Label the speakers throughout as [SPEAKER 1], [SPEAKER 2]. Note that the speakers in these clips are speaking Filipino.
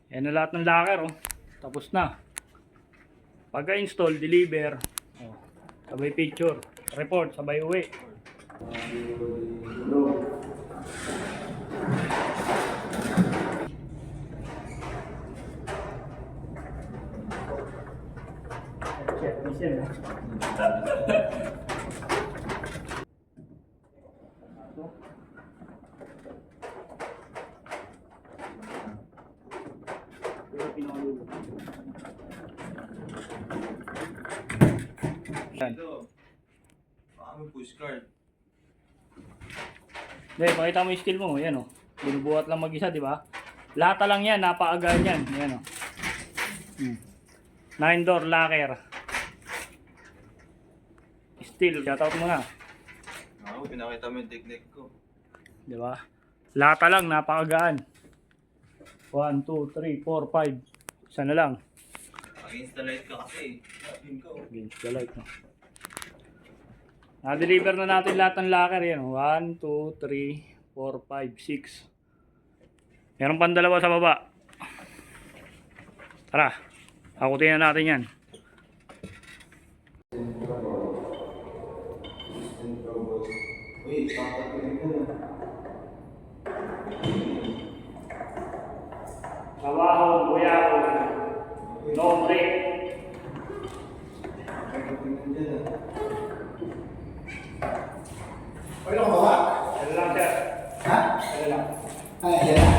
[SPEAKER 1] Yan na lahat ng locker, oh. Tapos na. Pagka-install, deliver, oh, sabay picture, report, sabay uwi.
[SPEAKER 2] Ito. Baka may pushcard.
[SPEAKER 1] Hindi, pakita mo yung skill mo. Yan, oh. Binubuhat lang mag-isa, di ba? Lata lang yan, napaagaan yan. Yan, oh. 9-door locker. Steel, shoutout mo na.
[SPEAKER 2] Ako, pinakita mo yung technique ko.
[SPEAKER 1] Di ba? Lata lang, napakagaan. 1, 2, 3, 4, 5. Isa na lang.
[SPEAKER 2] Against the light ka kasi. Sabihin ko.
[SPEAKER 1] Against the light, no? Na-deliver na natin lahat ng locker yan. 1, 2, 3, 4, 5, 6. Meron pang dalawa sa baba. Tara, akutin na natin yan.
[SPEAKER 2] Uy, dapat ko rin ko.
[SPEAKER 1] Trabaho, buya ko. No break.
[SPEAKER 3] Pwede ko ba?
[SPEAKER 1] Ano lang, sir?
[SPEAKER 3] Ha?
[SPEAKER 1] Ano lang.
[SPEAKER 3] Ay, yan.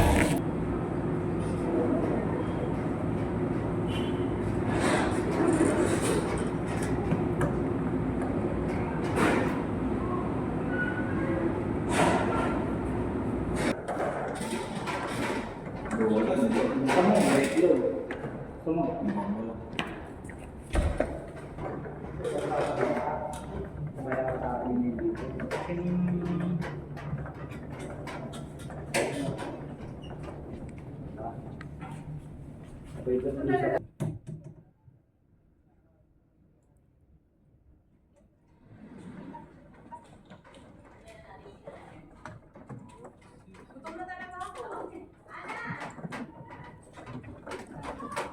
[SPEAKER 1] Kamu, break load. Kamu.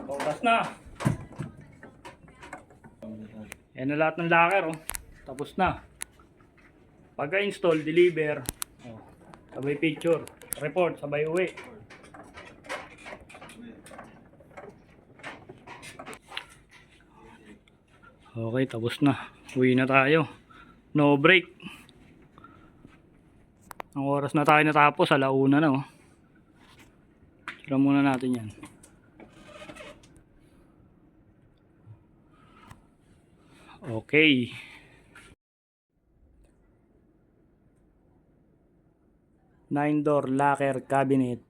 [SPEAKER 1] Oras na. Yan na lahat ng locker, oh. Tapos na. Pagka-install, deliver, oh, sabay picture, report, sabay uwi. Okay, tapos na. Uwi na tayo. No break. Ang oras na tayo natapos, 1:00 na, oh. Tira muna natin yan. Okay. 9-door locker cabinet.